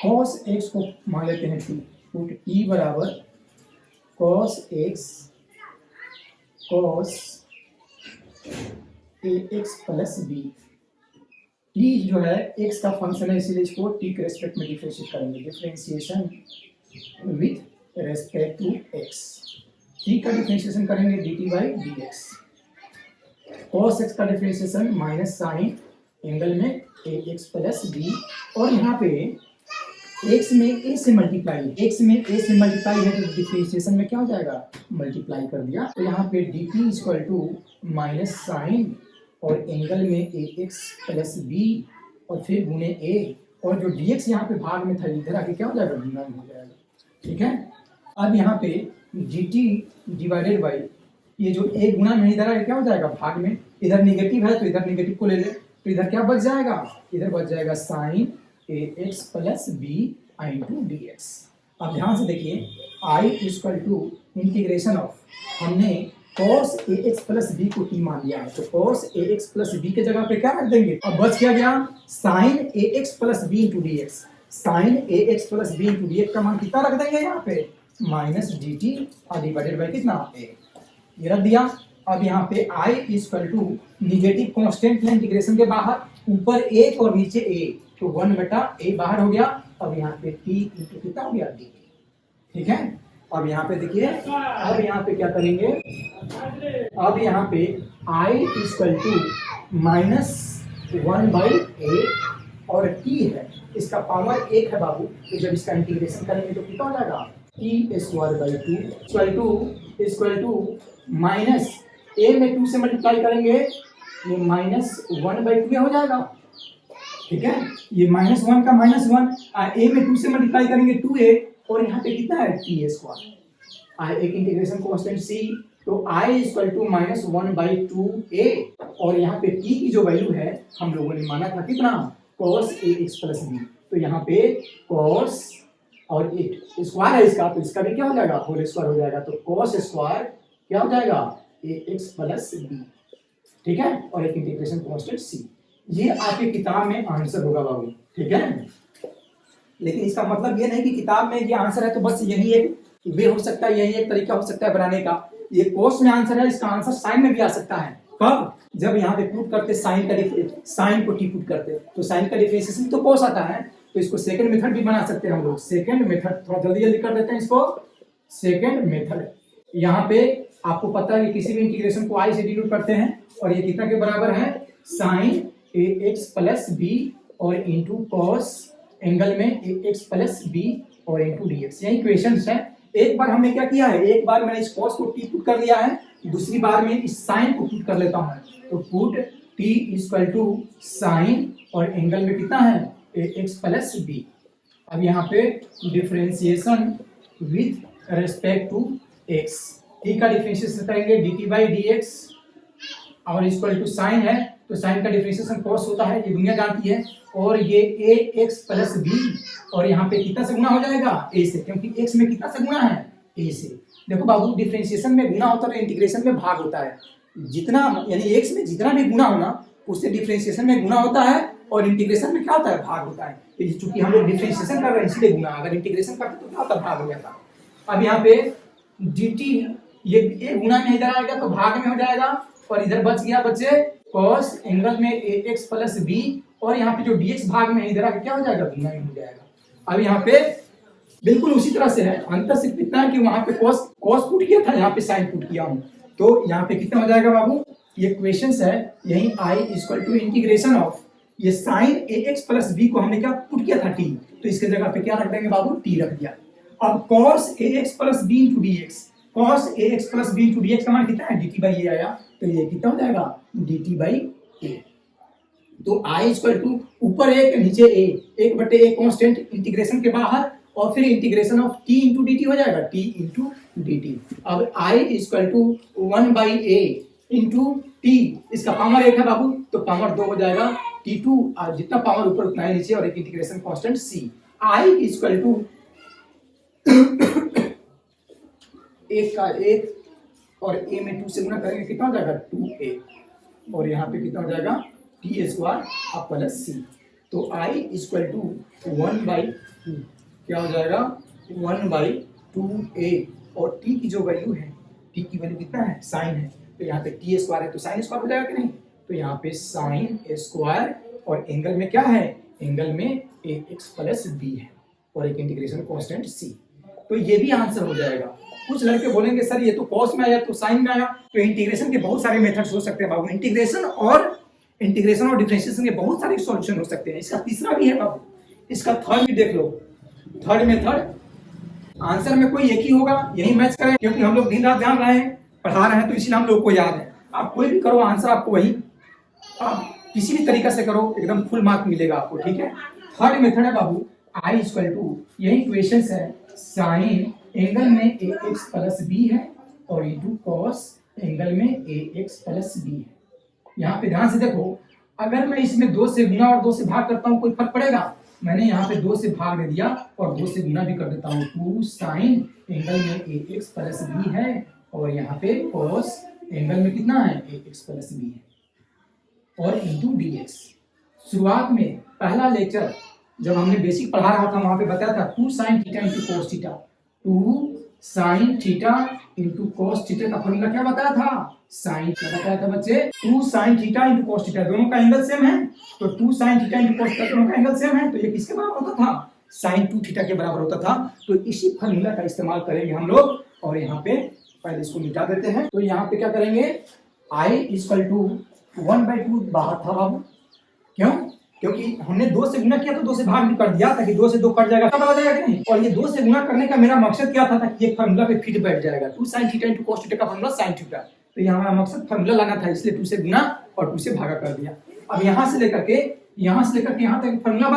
कॉस एक्स को मान लेते हैं टी, पुट टी बराबर cos x cos A x plus B. T जो है एक्स का फंक्शन है, इसीलिए इसको टी के रेस्पेक्ट में डिफरेंशिएट करेंगे, differentiation with respect to x. T का डिफरेंशिएशन करेंगे d t by d x. Cos x का डिफरेंशिएशन माइनस साइन एंगल में ए एक्स प्लस बी, और यहाँ पे एक्स में ए से मल्टीप्लाई है तो डिफरेंशिएशन में क्या हो जाएगा, मल्टीप्लाई कर दिया। तो यहाँ पे d t equal to minus sine और एंगल में ए एक्स प्लस बी और फिर गुने ए, और जो डी एक्स यहाँ पे भाग में था इधर आके क्या हो जाएगा, गुना हो जाएगा। ठीक है, अब यहाँ पे डी टी डिवाइडेड बाई ये जो ए गुना में इधर आके क्या हो जाएगा, भाग में इधर निगेटिव है तो इधर निगेटिव को ले ले, तो इधर क्या बच जाएगा, इधर बच जाएगा साइन ए x plus B into D X. अब ध्यान से देखिए, I equal to integration of, हमने cos ax प्लस बी को टी मान लिया है, तो cos ax प्लस बी के जगह पे क्या रख देंगे, अब बच क्या गया, sin ax plus B into D x. Sine ax plus B into D x का मान कितना रख देंगे यहाँ पे, माइनस डी टी और डिवाइडेड बाई कितना, ए, ये रख दिया। अब यहाँ पे i equal to negative constant है इंटीग्रेशन के बाहर, ऊपर एक और नीचे a, तो 1/a बाहर हो गया। अब यहाँ पे t इंटू कितना हो गया, dt। ठीक है, अब यहाँ पे देखिए, अब यहाँ पे क्या करेंगे, अब यहाँ पे i equal to minus 1/a और t है, इसका पावर 1 है बाबू, तो जब इसका इंटीग्रेशन करेंगे तो कितना हो जाएगा, t square by 2 equal to minus a में 2 से मल्टीप्लाई करेंगे, ये -1/2 हो जाएगा। ठीक है, ये -1 का -1, a में 2 से मल्टीप्लाई करेंगे 2a, और यहाँ पे कितना है, t स्क्वायर, एक इंटीग्रेशन कांस्टेंट c, तो i इक्वल टू -1/2a, और यहाँ पे t की जो वैल्यू है हम लोगों ने माना था कितना, cos ax प्लस b, तो यहाँ पे cos और स्क्वायर है इसका, तो इसका भी क्या हो जाएगा, होल स्क्वायर हो जाएगा, तो cos स्क्वायर क्या हो जाएगा, ax प्लस b। ठीक है, और एक इंटीग्रेशन कांस्टेंट c, ये आपकी किताब में आंसर होगा बाबू। ठीक है, लेकिन इसका मतलब ये नहीं कि किताब में ये आंसर है तो बस यही एक वे हो सकता है, यही एक तरीका हो सकता है बनाने का। ये कोर्स में आंसर है, इसका आंसर साइन में भी आ सकता है। कब, जब यहाँ पे पुट करते साइन को टी पुट करते, तो साइन का डिफरेंशिएशन तो कोस आता है, तो इसको सेकंड मेथड भी बना सकते हैं हम लोग। सेकंड मेथड थोड़ा जल्दी जल्दी कर देते हैं इसको। सेकंड मेथड, यहाँ पे आपको पता है कि किसी भी इंटीग्रेशन को आई से डिनोट करते हैं, और ये कितना के बराबर है, साइन ए एक्स प्लस बी और इंटू कॉस एंगल में ए एक्स प्लस बी और इंटू डी एक्स, यही इक्वेशंस है। एक बार हमने क्या किया है, एक बार मैंने इस कॉस को टी पुट कर दिया है, दूसरी बार में इस साइन को पुट कर लेता हूँ, तो put t equal to sine और एंगल में कितना है, ए एक्स प्लस बी। अब यहाँ पे differentiation with respect to x, t का डिफरेंशिएशन करेंगे d t by d x, और इक्वल टू साइन है तो साइन का डिफरेंशिएशन कॉस होता है, ये दुनिया जानती है, और ये ए एक्स प्लस बी, और यहाँ पे कितना से गुना हो जाएगा, ए से, क्योंकि एक्स में कितना से गुना है, ए से। देखो बाबू, डिफरेंशिएशन में गुना होता है, इंटीग्रेशन में भाग होता है। जितना यानी एक्स में जितना भी गुना होना, उससे डिफरेंशिएशन में गुना होता है, और इंटीग्रेशन में क्या होता है, भाग होता है। तो चूंकि हम लोग डिफरेंशिएशन कर रहे हैं इसलिए गुना, अगर इंटीग्रेशन करते तो क्या होता, भाग हो जाता। अब यहाँ पे डी टी, ये ए गुना में इधर आएगा तो भाग में हो जाएगा, और इधर बच गया बच्चे cos एंगल में ए एक्स प्लस बी, और यहाँ पे जो डी एक्स भाग में इधर आके क्या हो जाएगा, गुना में हो जाएगा। अब यहाँ पे बिल्कुल उसी तरह से है, अंतर सिर्फ इतना है कि वहां पे cos पुट किया था, यहाँ पे साइन पुट किया हूँ, तो यहाँ पे कितना हो जाएगा बाबू, ये क्वेश्चंस है, यही i equal to integration of ये साइन ए एक्स प्लस बी को हमने क्या पुट किया था, टी, तो इसके जगह पे क्या रख देंगे बाबू, टी रख दिया। अब cos A x plus B into D X, cos A x plus B into D x का मान कितना है, डी टी बाई ए आया, तो ये कितना हो जाएगा, डी टी बाई ए। तो आई इक्वल टू ऊपर एक नीचे ए, एक बटे ए कांस्टेंट इंटीग्रेशन के बाहर, और फिर integration of T into D T हो जाएगा, टी इंटू डी टी। अब I equal to 1/a into T, इसका पावर 1 है बाबू, तो पावर 2 हो जाएगा, T2 जितना पावर ऊपर उतना है नीचे, और एक integration constant C। I equal to एक का एक और a में 2 से गुना करेंगे कितना हो जाएगा 2a, और यहाँ पे कितना हो जाएगा t स्क्वायर अब प्लस c। तो I इक्वल टू 1/2 क्या हो जाएगा 1/2a, और t की जो वैल्यू है, t की वैल्यू कितना है साइन है, तो यहाँ पे t स्क्वायर है तो साइन स्क्वायर हो जाएगा कि नहीं, तो यहाँ पे साइन स्क्वायर, और एंगल में क्या है, एंगल में ax प्लस b है, और एक इंटीग्रेशन कांस्टेंट c। तो ये भी आंसर हो जाएगा। कुछ लड़के बोलेंगे सर ये तो कॉस में आया तो साइन में आया, तो इंटीग्रेशन के बहुत सारे मेथड्स हो सकते हैं बाबू। इंटीग्रेशन और डिफरेंशिएशन के बहुत सारे सॉल्यूशन हो सकते हैं। इसका तीसरा भी है बाबू, इसका थर्ड भी देख लो। थर्ड मेथड आंसर में कोई एक ही होगा, यही मैच करें, क्योंकि हम लोग दिन रात जान रहे हैं, पढ़ा रहे हैं, तो इसलिए हम लोग को याद है। आप कोई भी करो आंसर आपको वही, आप किसी भी तरीका से करो एकदम फुल मार्क मिलेगा आपको, ठीक है। थर्ड मेथड है बाबू I इक्वल टू, यही इक्वेशंस है, साइन एंगल में ax प्लस b है और इंटू कॉस एंगल में ax प्लस b है। यहाँ पे ध्यान से देखो, अगर मैं इसमें 2 से गुना और 2 से भाग करता हूँ कोई फर्क पड़ेगा? मैंने यहाँ पे 2 से भाग दे दिया और 2 से गुना भी कर देता हूँ। 2 साइन एंगल में ax प्लस b है और यहाँ पे कॉस एंगल में कितना है ax प्लस b है, और इंटू dx। शुरुआत में पहला लेक्चर जब हमने बेसिक पढ़ा रहा था वहां पे बताया था 2 sine theta into cos theta, 2 sine theta into cos theta का फॉर्मूला क्या बताया था, साइन क्या बताया था बच्चे, 2 sine theta into cos theta, दोनों का एंगल सेम है, तो 2 sine theta into cos theta दोनों का एंगल सेम है, तो ये किसके बराबर होता था, साइन 2 थीटा के बराबर होता था। तो इसी फॉर्मूला का इस्तेमाल करेंगे हम लोग, और यहाँ पे पहले इसको मिटा देते हैं। तो यहाँ पे क्या करेंगे, I इक्वल टू 1/2 बाहर था बाबू, क्यों, क्योंकि हमने 2 से गुना किया तो 2 से भाग भी कर दिया ताकि 2 से 2 कट जाएगा, पता जाएगा कि नहीं। और ये 2 से गुना करने का मेरा मकसद क्या था कि ये फार्मूला पे फिट बैठ जाएगा। 2 sin theta into cos theta का फार्मूला sin थीटा, तो ये हमारा मकसद फार्मूला लाना था, इसलिए 2 से गुना और 2 से भागा कर दिया। अब यहाँ से लेकर के यहाँ तक फार्मूला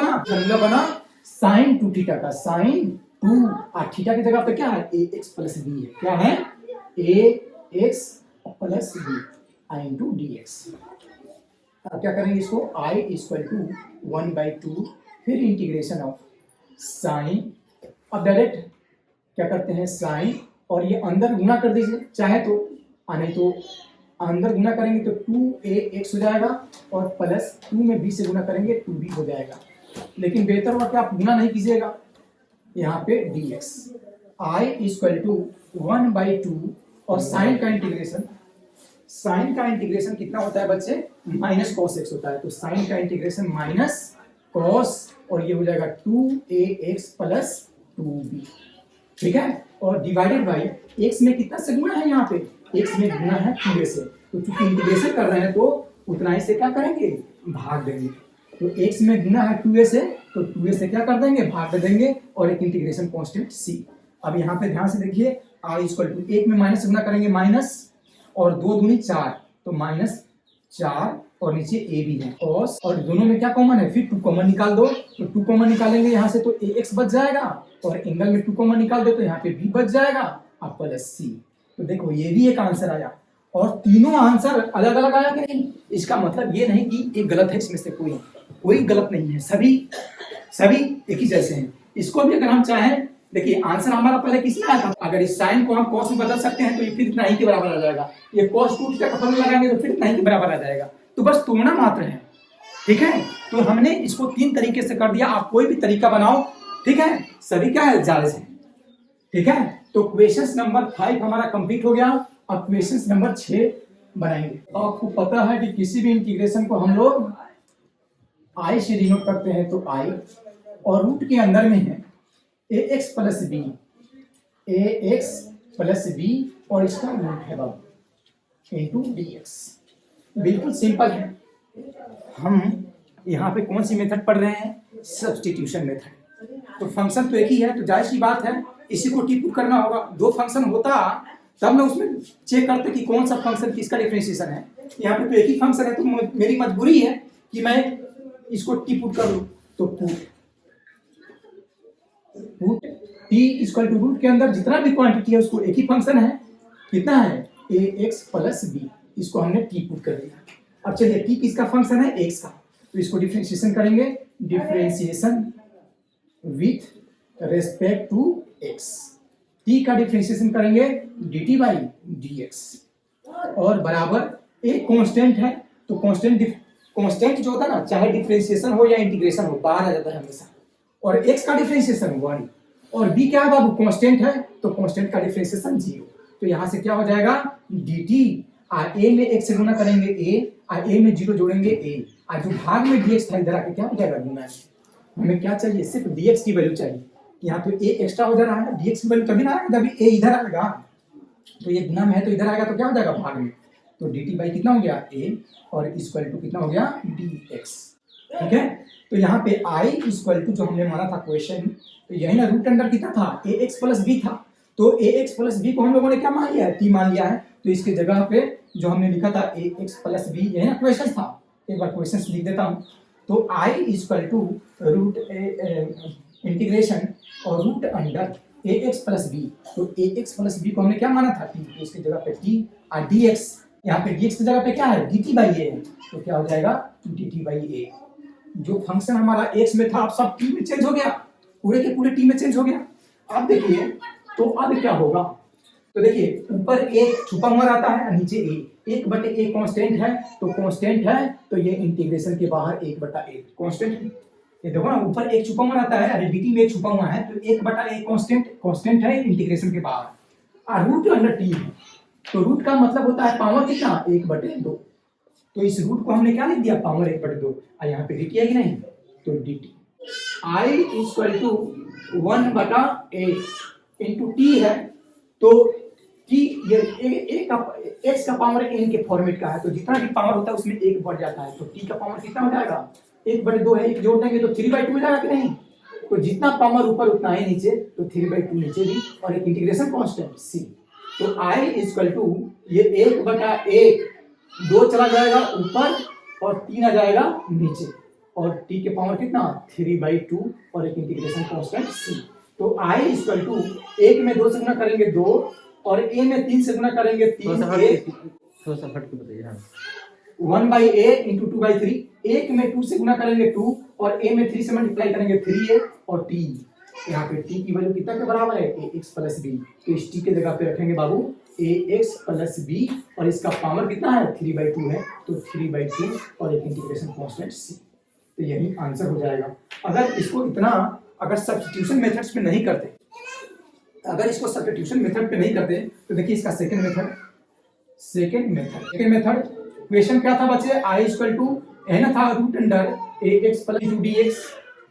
बना sin 2 थीटा का, sin 2 और थीटा की जगह पे क्या है ax प्लस b है, क्या है ax plus b into dx। अब क्या करेंगे इसको, I इक्वल टू 1/2 फिर इंटीग्रेशन ऑफ साइन, अब डायरेक्ट क्या करते हैं साइन, और ये अंदर गुना कर दीजिए चाहे तो, नहीं तो अंदर गुना करेंगे तो 2ax हो जाएगा, और प्लस 2 में b से गुना करेंगे 2b हो जाएगा, लेकिन बेहतर हुआ कि आप गुना नहीं कीजिएगा, यहाँ पे dx। I इक्वल टू 1/2 और साइन का इंटीग्रेशन कितना होता है बच्चे, माइनस कॉस एक्स होता है, तो साइन का इंटीग्रेशन माइनस कॉस, और ये हो जाएगा 2ax प्लस 2b, ठीक है। और डिवाइडेड बाई x में कितना से गुना है, यहाँ पे x में गुना है 2a से, तो चूंकि इंटीग्रेशन कर रहे हैं तो उतना ही से क्या करेंगे भाग देंगे, तो x में गुना है 2a से, तो 2a से क्या कर देंगे भाग दे देंगे, और एक इंटीग्रेशन कांस्टेंट c। अब यहाँ पे ध्यान से देखिए, I इक्वल टू 1 में माइनस से गुना करेंगे माइनस, और 2 दूनी 4 तो -4, और नीचे a भी है cos, और दोनों में क्या कॉमन है, फिर 2 कॉमन निकाल दो, तो 2 कॉमन निकालेंगे यहाँ से तो ax बच जाएगा, और एंगल में 2 कॉमन निकाल दो तो यहाँ पे b बच जाएगा और प्लस c। तो देखो ये भी एक आंसर आया, और तीनों आंसर अलग अलग आया कि नहीं। इसका मतलब ये नहीं कि एक गलत है, इसमें से कोई गलत नहीं है, सभी एक ही जैसे हैं। इसको भी अगर हम चाहें, देखिए आंसर हमारा पहले किसमें आया था, अगर इस साइन को हम कॉस में बदल सकते हैं तो ये फिर इतना ही के बराबर आ जाएगा, ये cos 2 थीटा का फॉर्मूला लगाएंगे तो फिर इतना ही के बराबर आ जाएगा, तो बस तोड़ना मात्र है, ठीक है। तो हमने इसको 3 तरीके से कर दिया, आप कोई भी तरीका बनाओ, ठीक है, सभी क्या है जायज है, ठीक है। तो क्वेश्चन नंबर 5 हमारा कंप्लीट हो गया। अब क्वेश्चन नंबर 6 बनाएंगे। तो आपको पता है कि किसी भी इंटीग्रेशन को हम लोग I से डिनोट करते हैं, तो I, और रूट के अंदर में है ax प्लस b और इसका रूट है बाबू इंटू dx। बिल्कुल सिंपल है। हम यहाँ पे कौन सी मेथड पढ़ रहे हैं, सब्स्टिट्यूशन मेथड। तो फंक्शन तो एक ही है, तो जाहिर सी बात है इसी को टी पुट करना होगा। 2 फंक्शन होता तब मैं उसमें चेक करते कि कौन सा फंक्शन किसका डिफरेंशिएशन है। यहाँ पे तो एक ही फंक्शन है, तो मेरी मजबूरी है कि मैं इसको टी पुट कर लूं। तो put t equal to root के अंदर जितना भी क्वांटिटी है उसको, एक ही फंक्शन है, कितना है ax प्लस b, इसको हमने टी पुट कर दिया। अब चलिए टी किसका फंक्शन है, x का, तो इसको डिफरेंशिएशन करेंगे, differentiation with respect to x, t का डिफरेंशिएशन करेंगे dt बाई dx, और बराबर एक कांस्टेंट है तो कांस्टेंट जो होता है ना, चाहे डिफरेंशिएशन हो या इंटीग्रेशन हो, बाहर आ जाता है हमेशा, और x का डिफरेंशिएशन 1 और b क्या है बाबू, कांस्टेंट है तो कांस्टेंट का डिफरेंशिएशन 0। तो यहां से क्या हो जाएगा dt, और a में x से गुना करेंगे a, और a में 0 जोड़ेंगे a, और जो भाग में dx था इधर आके क्या हो जाएगा गुना। हमें क्या चाहिए, सिर्फ dx की वैल्यू चाहिए। यहाँ पे a एक्स्ट्रा हो जा रहा है, dx की वैल्यू तभी ना आएगा जब a इधर आएगा, तो ये गुना में है तो इधर आएगा तो क्या हो जाएगा भाग में, तो dt बाई कितना हो गया a, और इक्वल टू कितना हो गया dx। ठीक है, तो यहाँ पे i इक्वल टू जो हमने माना था क्वेश्चन, तो यही ना रूट अंडर कितना था, ax प्लस b था, तो ax प्लस b को हम लोगों ने क्या मान लिया है, t मान लिया है, तो इसके जगह पे जो हमने लिखा था ax प्लस b, यही ना क्वेश्चन था, एक बार क्वेश्चन लिख देता हूँ। तो i equal to root integration और root under ax plus b, तो ax प्लस b को हमने क्या माना था t, तो इसकी जगह पे t, और dx, यहाँ पे dx की जगह पे क्या है dt बाई a है, तो क्या हो जाएगा dt बाई a। जो फंक्शन हमारा x में था अब सब t में चेंज हो गया, पूरे के पूरे t में चेंज हो गया। अब देखिए तो अब क्या होगा, तो देखिए ऊपर एक छुपा हुआ रहता है, नीचे a, 1/a कांस्टेंट है, तो कांस्टेंट है तो ये इंटीग्रेशन के बाहर 1/a कांस्टेंट, ये देखो ना ऊपर एक छुपा हुआ रहता है, अरे dt में एक छुपा हुआ है, तो 1/a कांस्टेंट है इंटीग्रेशन के बाहर, और रूट अंडर t है, तो रूट का मतलब होता है पावर कितना 1/2, तो इस रूट को हमने क्या लिख दिया पावर 1/2, और यहाँ पे dt है कि नहीं, तो dt i equal to 1/a into t है, तो t ये a का x का पावर n के फॉर्मेट का है, तो जितना भी पावर होता है उसमें एक बढ़ जाता है, तो t का पावर कितना हो जाएगा 1/2 है, एक जोड़ देंगे तो 3/2 हो जाएगा कि नहीं, तो जितना पावर ऊपर उतना ही नीचे, तो 3/2 नीचे भी, और एक इंटीग्रेशन कांस्टेंट c, तो i इक्वल टू ये 1/1 2 चला जाएगा ऊपर और 3 आ जाएगा नीचे, और t के पावर कितना 3/2 और एक इंटीग्रेशन कांस्टेंट c, तो i इक्वल टू 1 में 2 से गुना करेंगे 2, और a में 3 से गुना करेंगे 3, 1/a इंटू 2/3, 1 में 2 से गुना करेंगे 2, और a में 3 से मल्टीप्लाई करेंगे 3a, और t, यहाँ पे t की वैल्यू कितना के बराबर है ax प्लस b, तो इस t के जगह पे रखेंगे बाबू ax प्लस b, और इसका पावर कितना है 3/2 है, तो 3/2 और एक इंटीग्रेशन कांस्टेंट c, तो यही आंसर हो जाएगा। अगर इसको इतना अगर सब्स्टिट्यूशन मेथड्स पे नहीं करते, अगर इसको सब्स्टिट्यूशन मेथड पे नहीं करते, तो देखिए इसका सेकंड मेथड क्वेश्चन क्या था बच्चे, i इक्वल टू n था root under ax plus dx,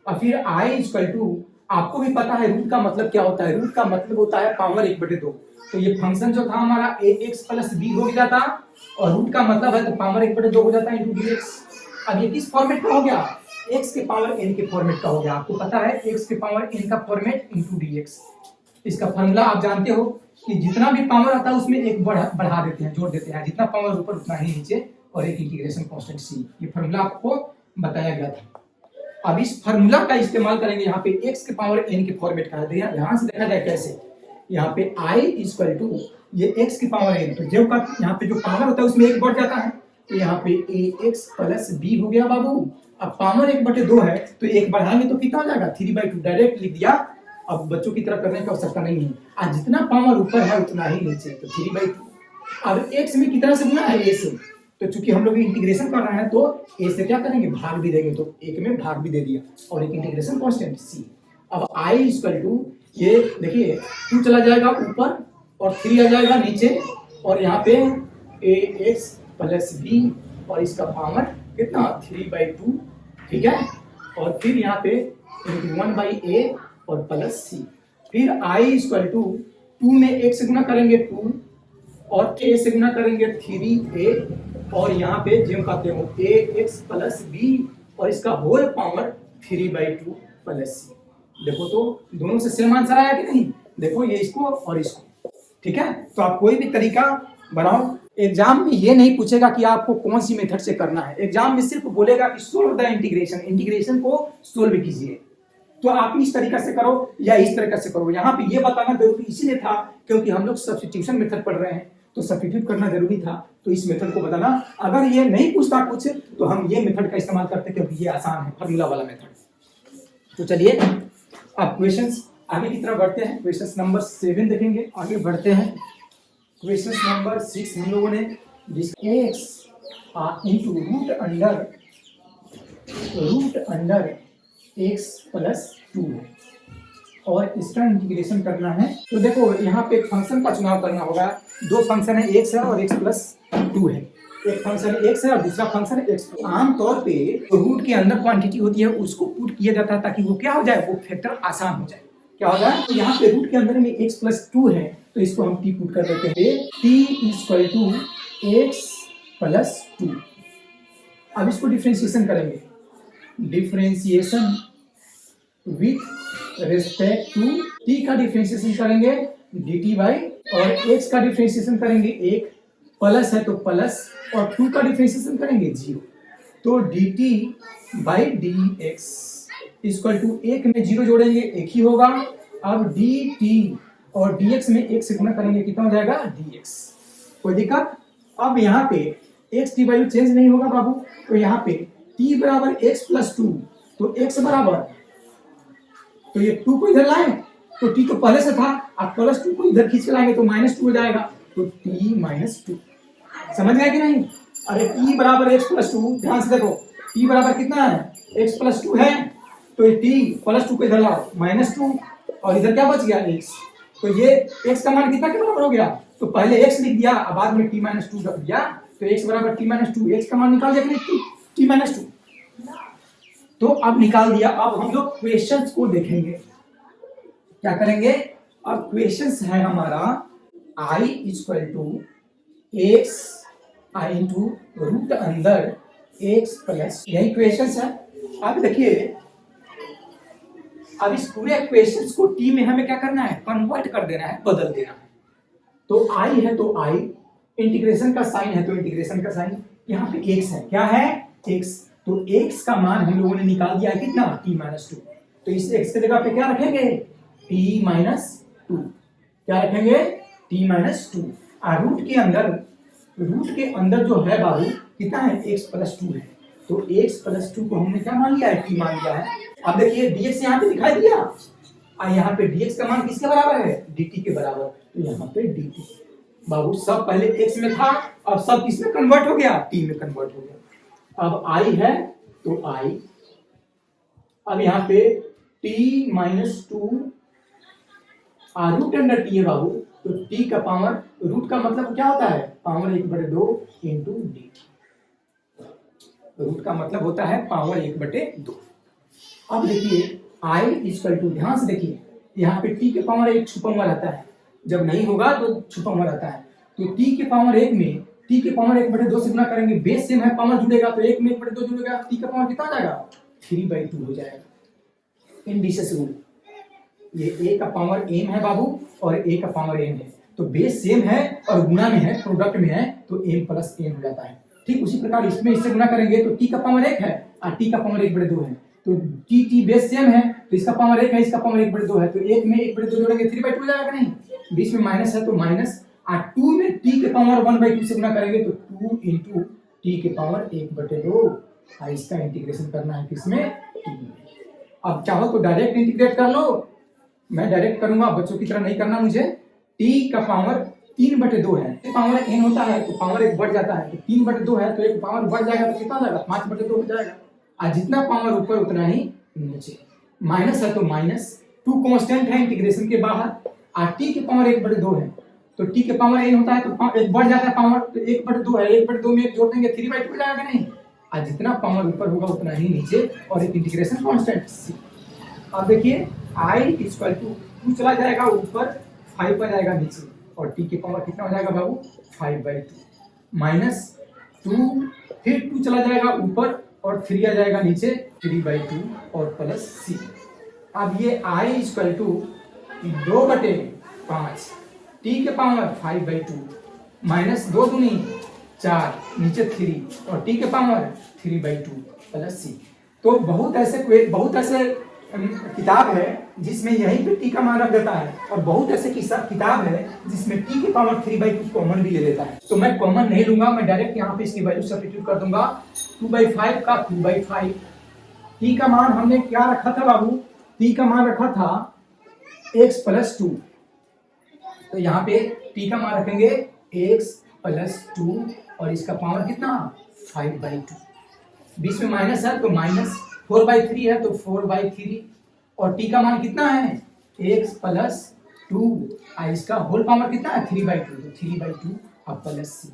और फिर i इक्वल टू, आपको भी पता है रूट का मतलब क्या होता है, रूट का मतलब होता है पावर 1/2, तो ये फंक्शन जो था हमारा ax प्लस b हो गया था, और रूट का मतलब है तो पावर 1/2 हो जाता है इंटू dx। अब ये किस फॉर्मेट का हो गया, x के पावर n के फॉर्मेट का हो गया, आपको पता है x के पावर n का फॉर्मेट इंटू dx। इसका फॉर्मूला आप जानते हो कि जितना भी पावर आता है उसमें एक बढ़ा देते हैं, जोड़ देते हैं, जितना पावर ऊपर उतना ही नीचे, और एक इंटीग्रेशन कांस्टेंट c, ये फॉर्मूला आपको बताया गया था। अब इस फॉर्मूला का इस्तेमाल करेंगे, यहाँ पे x के पावर n के फॉर्मेट का है, ध्यान से देखा जाए कैसे, यहाँ पे i इक्वल टू ये x के पावर n, तो जो का यहाँ पे जो पावर होता है उसमें एक बढ़ जाता है, तो यहाँ पे ax प्लस b हो गया बाबू। अब पावर 1/2 है तो एक बढ़ाएंगे तो कितना हो जाएगा 3/2, डायरेक्ट लिख दिया, अब बच्चों की तरह करने की आवश्यकता नहीं है, आज जितना पावर ऊपर है उतना ही नीचे, तो 3/2। अब x में कितना से गुना है a से, तो चूंकि हम लोग इंटीग्रेशन कर रहे हैं तो a से क्या करेंगे भाग भी देंगे, तो 1 में भाग भी दे दिया, और एक इंटीग्रेशन कांस्टेंट c। अब i इक्वल टू ये देखिए 2 चला जाएगा ऊपर और 3 आ जाएगा नीचे, और यहाँ पे ax प्लस b, और इसका पावर कितना 3/2, ठीक है, और फिर यहाँ पे 1/a और प्लस c, फिर i इक्वल टू 2 में 1 से गुना करेंगे 2, और a से गुना करेंगे 3a, और यहाँ पे जो कहते हो ax प्लस b, और इसका होल पावर 3/2 प्लस c। देखो तो दोनों से सेम आंसर आया कि नहीं, देखो ये इसको और इसको, ठीक है। तो आप कोई भी तरीका बनाओ, एग्जाम में ये नहीं पूछेगा कि आपको कौन सी मेथड से करना है, एग्जाम में सिर्फ बोलेगा कि सोल्व द इंटीग्रेशन को सोल्व कीजिए, तो आप इस तरीका से करो या इस तरीका से करो। यहाँ पे ये बताना जरूरी इसीलिए था क्योंकि हम लोग सब्स्टिट्यूशन मेथड पढ़ रहे हैं, तो सब्स्टिट्यूट करना जरूरी था, तो इस मेथड को बताना। अगर ये नहीं पूछता कुछ तो हम ये मेथड का इस्तेमाल करते क्योंकि ये आसान है, फार्मूला वाला मेथड। तो चलिए अब क्वेश्चंस आगे की तरफ बढ़ते हैं। क्वेश्चन नंबर 7 देखेंगे, आगे बढ़ते हैं। क्वेश्चन नंबर 6 हम लोगों ने x into root under x plus 2 और इसका इंटीग्रेशन करना है। तो देखो यहाँ पे एक फंक्शन का चुनाव करना होगा। दो फंक्शन है, x है और x प्लस 2 है। एक फंक्शन x है और दूसरा फंक्शन x। आमतौर पे रूट के अंदर क्वांटिटी होती है उसको पुट किया जाता है ताकि वो क्या हो जाए, वो फैक्टर आसान हो जाए। क्या हो जाए, तो यहाँ पे रूट के अंदर में x प्लस 2 है तो इसको हम t पुट कर देते हैं, t equal to x plus 2। अब इसको डिफरेंशिएशन करेंगे, differentiation with respect to t का डिफरेंशिएशन करेंगे dt बाई, और x का डिफरेंशिएशन करेंगे, एक प्लस है तो प्लस, और 2 का डिफरेंशिएशन करेंगे 0। तो dt by dx equal to 1 में 0 जोड़ेंगे 1 ही होगा। अब dt और dx में 1 से गुणा करेंगे, कितना हो जाएगा dx। कोई दिक्कत? अब यहाँ पे x की वैल्यू चेंज नहीं होगा बाबू, तो यहाँ पे t बराबर x प्लस 2, तो x बराबर, तो ये 2 को इधर लाए तो t तो पहले से था, अब प्लस 2 को इधर खींच के लाएंगे तो -2 हो जाएगा, तो t माइनस 2। समझ गया कि नहीं? अरे t बराबर x प्लस 2, ध्यान से देखो t बराबर कितना है, x प्लस 2 है, तो ये t प्लस 2 को इधर लाओ -2, और इधर क्या बच गया x, तो ये x का मान कितना के बराबर हो गया, तो पहले x लिख दिया, अब बाद में t माइनस 2 रख दिया, तो x बराबर t माइनस 2, x का मान निकाल दिया कि नहीं, t माइनस 2। तो अब निकाल दिया। अब हम लोग क्वेश्चंस को देखेंगे, क्या करेंगे। अब क्वेश्चंस है हमारा i equal to x i into root अंदर x प्लस, यही क्वेश्चंस है। अब देखिए, अब इस पूरे क्वेश्चंस को t में हमें क्या करना है, कन्वर्ट कर देना है, बदल देना है। तो i है तो i, इंटीग्रेशन का साइन है तो इंटीग्रेशन का साइन, यहाँ पे x है, क्या है x, तो x का मान हम लोगों ने निकाल दिया है कितना, t माइनस 2। तो इस x की जगह पे क्या रखेंगे, t माइनस 2, क्या रखेंगे, t माइनस 2। और रूट के अंदर जो है बाबू कितना है, x प्लस 2 है, तो x प्लस 2 को हमने क्या मान लिया है, t मान लिया है। अब देखिए dx यहाँ पे दिखाई दिया, और यहाँ पे dx का मान किसके बराबर है, dt के बराबर, तो यहाँ पे dt बाबू सब पहले x में था, अब सब किसमें कन्वर्ट हो गया, t में कन्वर्ट हो गया। अब i है तो i, अब यहाँ पे t minus 2 root under t है बाबू, तो t का पावर, रूट का मतलब क्या होता है, पावर 1/2 इंटू dt, रूट का मतलब होता है पावर 1/2। अब देखिए i इक्वल टू, ध्यान से देखिए यहाँ पे t के पावर 1 छुपा हुआ रहता है, जब नहीं होगा तो छुपा हुआ रहता है, तो t के पावर 1 में t के पावर 1/2 से गुणा करेंगे, बेस सेम है, पावर जुड़ेगा तो 1 में 1/2 जुड़ेगा, t का पावर कितना आ जाएगा, 3/2 हो जाएगा। इंडिसेस रूल, ये a का पावर m है बाबू और a का पावर m है, तो बेस सेम है और गुणा में है, प्रोडक्ट में है, तो m प्लस n हो जाता है। ठीक उसी प्रकार इसमें इससे गुणा करेंगे तो t का पावर 1 है और t का पावर 1/2 है, तो t बेस सेम है, तो इसका पावर 1 है, इसका पावर 1/2 है, तो 1 में 1/2 जोड़ेंगे 3/2 हो जाएगा नहीं, बीच में माइनस है तो माइनस, और 2 में t के पावर 1/2 से गुणा करेंगे तो 2 इंटू t के पावर 1/2, और इसका इंटीग्रेशन करना है किसमें, t में। अब चाहो तो डायरेक्ट इंटीग्रेट कर लो, मैं डायरेक्ट करूंगा, बच्चों की तरह नहीं करना मुझे। t का पावर 3/2 है, पावर n होता है तो पावर 1 बढ़ जाता है, तो 3/2 है तो एक पावर बढ़ जाएगा तो कितना हो जाएगा, 5/2 हो जाएगा, और जितना पावर ऊपर उतना ही नीचे, माइनस है तो माइनस, 2 कांस्टेंट है इंटीग्रेशन के बाहर, और t के पावर 1/2 है, तो t के पावर n होता है तो एक बढ़ जाता है पावर, तो 1/2 है, 1/2 में एक जोड़ देंगे 3/2 हो जाएगा नहीं, और जितना पावर ऊपर होगा उतना ही नीचे, और एक इंटीग्रेशन कांस्टेंट c। अब देखिए i इक्वल टू 2 चला जाएगा ऊपर, 5 आ जाएगा नीचे, और t के पावर कितना हो जाएगा बाबू, 5/2 माइनस 2, फिर 2 चला जाएगा ऊपर और 3 आ जाएगा नीचे, 3/2 और प्लस c। अब ये i इक्वल टू 2/5, t के पावर 5/2 माइनस 2 दूनी 4, नीचे 3, और t के पावर 3/2 प्लस c। तो बहुत ऐसे किताब है जिसमें यही पे टी का मान रख देता है, और बहुत ऐसे किताब है जिसमें टी के पावर 3/2 कॉमन भी ले लेता है। तो मैं कॉमन नहीं लूंगा, मैं डायरेक्ट यहाँ पे इसकी वैल्यू सब्स्टिट्यूट कर दूंगा। 2/5 का 2/5। टी का मान हमने क्या रखा था बाबू? टी का मान रखा था x + 2। तो यहाँ पे टी का मान रखेंगे x + 2 और इसका पावर कितना? 5/2। बीच में माइनस है तो माइनस, 4/3 है तो 4/3, और टी का मान कितना है? x + 2 और इसका होल पावर कितना है? 3/2, तो 3/2 और प्लस c।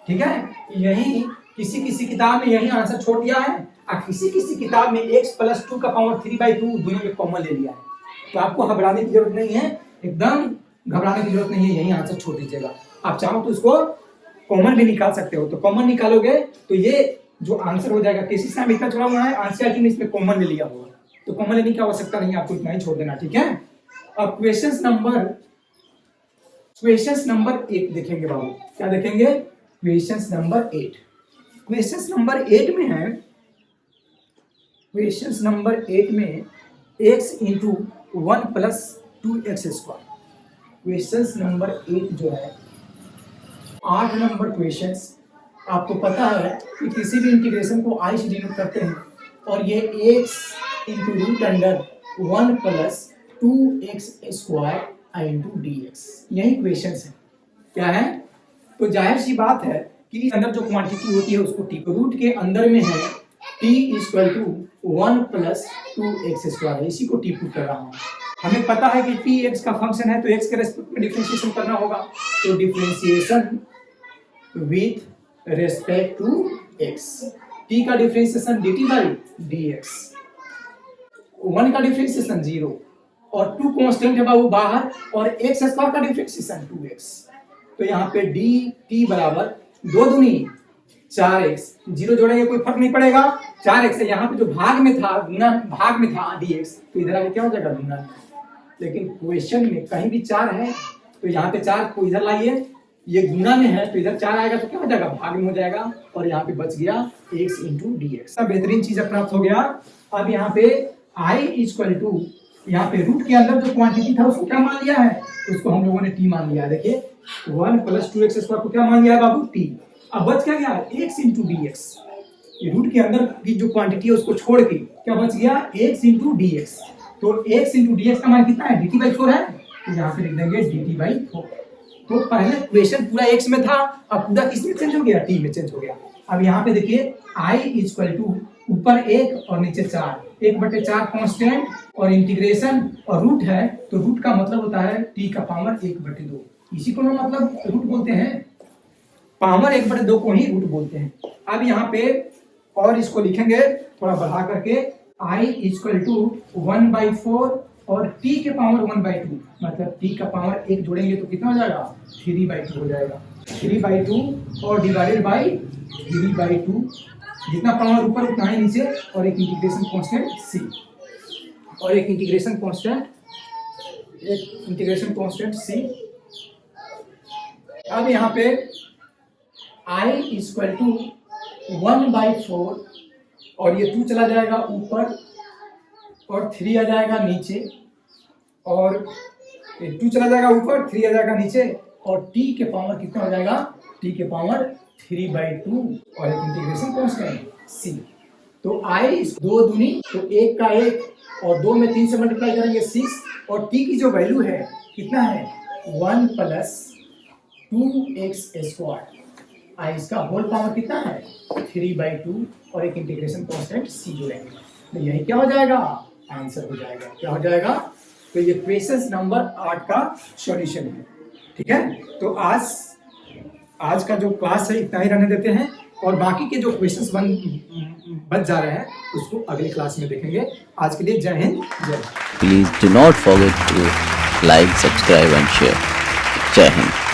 ठीक है, यही किसी किताब में यही आंसर छोड़ दिया है, और किसी किताब में x + 2 का पावर 3/2 दोनों में कॉमन ले लिया है। तो आपको घबराने की जरूरत नहीं है, एकदम घबराने की जरूरत नहीं है, यही आंसर छोड़ दीजिएगा। आप चाहो तो इसको कॉमन भी निकाल सकते हो, तो कॉमन निकालोगे तो ये जो आंसर हो जाएगा। केसी से इतना छोड़ा हुआ है, आंसर में इसमें कॉमन ले लिया होगा, तो कॉमन लेने की आवश्यकता नहीं है, आपको इतना ही छोड़ देना। ठीक है, अब क्वेश्चन नंबर 8 देखेंगे बाबू। क्या देखेंगे? Question number 8। क्वेश्चन नंबर 8 में है, क्वेश्चन नंबर 8 में x × 1 + 2x²। क्वेश्चन नंबर 8 जो है 8 नंबर क्वेश्चन। आपको पता है कि किसी भी इंटीग्रेशन को i से डिनोट करते हैं, और ये x × √1 + 2x² dx, यही क्वेश्चन है। क्या है? तो जाहिर सी बात है कि इस अंदर जो क्वांटिटी होती है उसको टी, रूट के अंदर में है t = 1 + 2x², इसी को टी पुट कर रहा हूँ। हमें पता है कि t x का फंक्शन है तो x के रेस्पेक्ट में डिफरेंशिएशन करना होगा, तो differentiation with respect to x। t का डिफरेंशिएशन dt/dx, 1 का डिफरेंशिएशन 0, और 2 कांस्टेंट है बाबू बाहर, और x² का डिफरेंशिएशन 2x। तो यहाँ पे dt बराबर 2 दूनी 4x, 0 जोड़ेंगे कोई फर्क नहीं पड़ेगा, 4x है। यहाँ पे जो भाग में था dx, तो इधर आगे क्या हो जाएगा? गुना। लेकिन क्वेश्चन में कहीं भी 4 है तो यहाँ पे 4 को इधर लाइए, ये गुना में है तो इधर 4 आएगा तो क्या हो जाएगा? भाग में हो जाएगा, और यहाँ पे बच गया x × dx। बेहतरीन चीज प्राप्त हो गया। अब यहाँ पे i = यहाँ पे रूट के अंदर जो क्वांटिटी था उसको क्या मान लिया है? उसको हम लोगों ने t मान लिया है। देखिए 1 + 2x² को क्या मान लिया है बाबू? t। अब बच क्या गया? x × dx। ये रूट के अंदर की जो क्वांटिटी है उसको छोड़ के क्या बच गया? x × dx। तो x × dx का मान कितना है? dt/4 है, तो यहाँ पे लिख देंगे dt/4। तो पहले क्वेश्चन पूरा x में था, अब पूरा किस में चेंज हो गया? t में चेंज हो गया। अब यहाँ पे देखिए i = ऊपर 1 और नीचे 4, 1/4 कांस्टेंट, और इंटीग्रेशन और रूट है, तो रूट का मतलब होता है t का पावर 1/2। इसी को मतलब रूट बोलते हैं, पावर 1/2 को ही रूट बोलते हैं। अब यहाँ पे और इसको लिखेंगे थोड़ा बढ़ा करके, i = 1/4 और t के पावर 1/2, मतलब t का पावर 1 जोड़ेंगे तो कितना हो जाएगा? 3/2 हो जाएगा। 3/2 और डिवाइडेड बाई 3/2, जितना पावर ऊपर उतना ही नीचे, और एक इंटीग्रेशन कांस्टेंट c, और एक इंटीग्रेशन कांस्टेंट c। अब यहाँ पे i = 1/4, और ये 2 चला जाएगा ऊपर, और 3 आ जाएगा नीचे, और 2 चला जाएगा ऊपर, 3 आ जाएगा नीचे, और t के पावर कितना हो जाएगा? t के पावर 3/2, और एक इंटीग्रेशन कांस्टेंट c। तो i 2 दूनी तो 1 का 1, और 2 में 3 से मल्टीप्लाई करेंगे 6, और t की जो वैल्यू है कितना है? 1 + 2x²। i इसका होल पावर कितना है? 3/2, और एक इंटीग्रेशन कांस्टेंट c जोड़ेंगे, तो यही क्या हो जाएगा? आंसर हो जाएगा। क्या हो जाएगा? तो ये क्वेश्चन नंबर 8 का सॉल्यूशन है। ठीक है, तो आज का जो क्लास है इतना ही रहने देते हैं, और बाकी के जो क्वेश्चंस बच जा रहे हैं उसको अगली क्लास में देखेंगे। आज के लिए जय हिंद, जय। Please do not forget to like, subscribe and share. जय हिंद।